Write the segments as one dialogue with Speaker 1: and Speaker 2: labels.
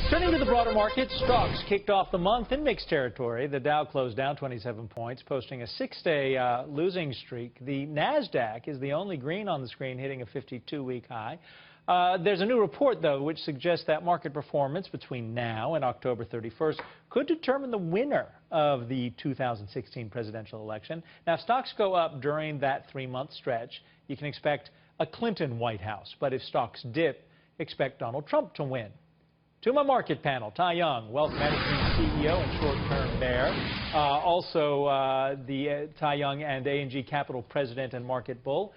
Speaker 1: Turning to the broader market, stocks kicked off the month in mixed territory. The Dow closed down 27 points, posting a six-day losing streak. The NASDAQ is the only green on the screen, hitting a 52-week high. There's a new report, though, which suggests that market performance between now and October 31st could determine the winner of the 2016 presidential election. Now, if stocks go up during that three-month stretch, you can expect a Clinton White House. But if stocks dip, expect Donald Trump to win. To my market panel, Tai Young, Wealth Management CEO and short-term bear. Tai Young and A&G Capital President and market bull.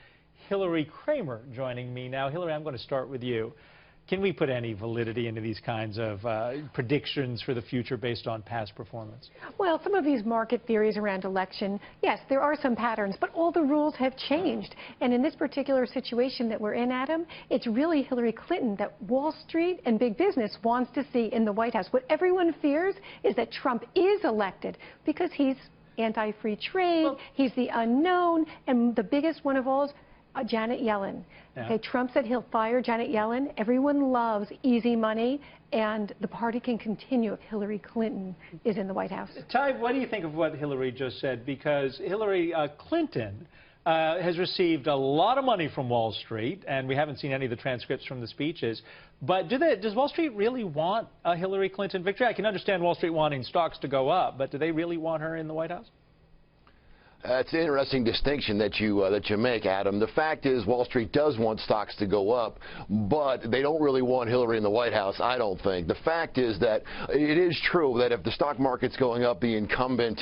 Speaker 1: Hilary Kramer joining me now. Hilary, I'm going to start with you. Can we put any validity into these kinds of predictions for the future based on past performance?
Speaker 2: Well, some of these market theories around election, yes, there are some patterns, but all the rules have changed. And in this particular situation that we're in, Adam, it's really Hillary Clinton that Wall Street and big business wants to see in the White House. What everyone fears is that Trump is elected because he's anti-free trade, he's the unknown, and the biggest one of all is Janet Yellen.
Speaker 1: Yeah.
Speaker 2: Okay, Trump said he'll fire Janet Yellen. Everyone loves easy money, and the party can continue if Hillary Clinton is in the White House.
Speaker 1: Tai, what do you think of what Hillary just said? Because Hillary Clinton has received a lot of money from Wall Street, and we haven't seen any of the transcripts from the speeches. But does Wall Street really want a Hillary Clinton victory? I can understand Wall Street wanting stocks to go up, but do they really want her in the White House?
Speaker 3: It's an interesting distinction that you make, Adam. The fact is Wall Street does want stocks to go up, but they don't really want Hillary in the White House, I don't think. The fact is that it is true that if the stock market's going up, the incumbent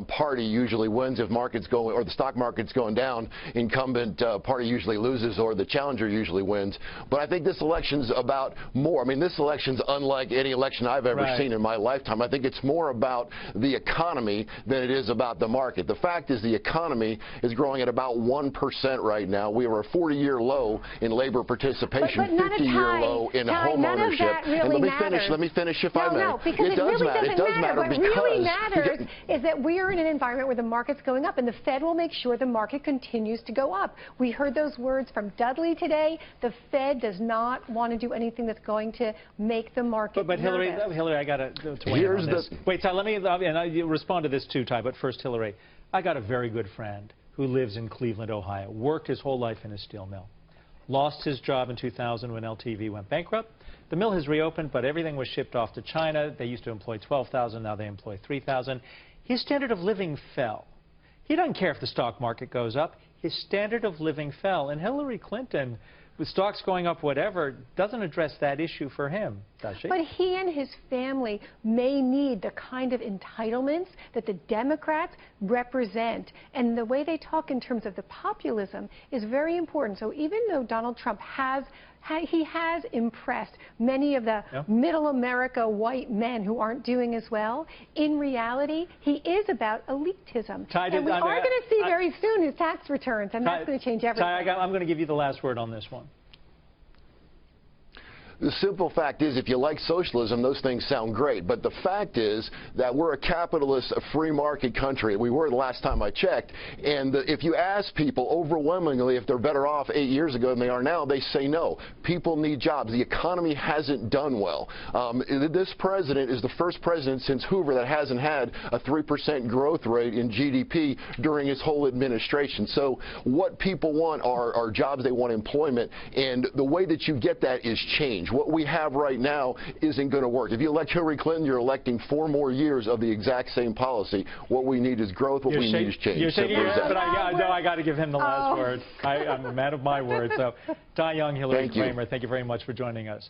Speaker 3: party usually wins. If the stock market's going down, incumbent party usually loses, or the challenger usually wins. But I think this election's about more. I mean, this election's unlike any election I've ever seen in my lifetime. I think it's more about the economy than it is about the market. The fact is the economy is growing at about 1% right now. We are a 40-year low in labor participation, 50-year low in home ownership.
Speaker 2: Really
Speaker 3: let me finish if I may.
Speaker 2: No, because it
Speaker 3: does
Speaker 2: really
Speaker 3: matter. It does matter
Speaker 2: what
Speaker 3: because
Speaker 2: really matters is that we are in an environment where the market's going up, and the Fed will make sure the market continues to go up. We heard those words from Dudley today. The Fed does not want to do anything that's going to make the market
Speaker 1: But Hilary, I got to weigh in on this. Wait, Tai, let me respond to this too, Tai, but first, Hilary. I got a very good friend who lives in Cleveland, Ohio, worked his whole life in a steel mill, lost his job in 2000 when LTV went bankrupt. The mill has reopened, but everything was shipped off to China. They used to employ 12,000, now they employ 3,000. His standard of living fell. He doesn't care if the stock market goes up. His standard of living fell. And Hillary Clinton, with stocks going up whatever, doesn't address that issue for him, does she?
Speaker 2: But he and his family may need the kind of entitlements that the Democrats represent. And the way they talk in terms of the populism is very important. So even though Donald Trump has impressed many of the middle America white men who aren't doing as well, in reality, he is about elitism. And we are going to see very soon his tax returns, and that's going to change everything.
Speaker 1: Tai, I'm going to give you the last word on this one.
Speaker 3: The simple fact is, if you like socialism, those things sound great. But the fact is that we're a capitalist, a free market country. We were the last time I checked. And if you ask people overwhelmingly if they're better off 8 years ago than they are now, they say no. People need jobs. The economy hasn't done well. This president is the first president since Hoover that hasn't had a 3% growth rate in GDP during his whole administration. So what people want are jobs. They want employment. And the way that you get that is change. What we have right now isn't going to work. If you elect Hillary Clinton, you're electing 4 more years of the exact same policy. What we need is growth. What we need is change.
Speaker 1: You're shaking your head, but I got to give him the last word. I'm a man of my word. So, Tai Young, Hilary Kramer, thank you very much for joining us.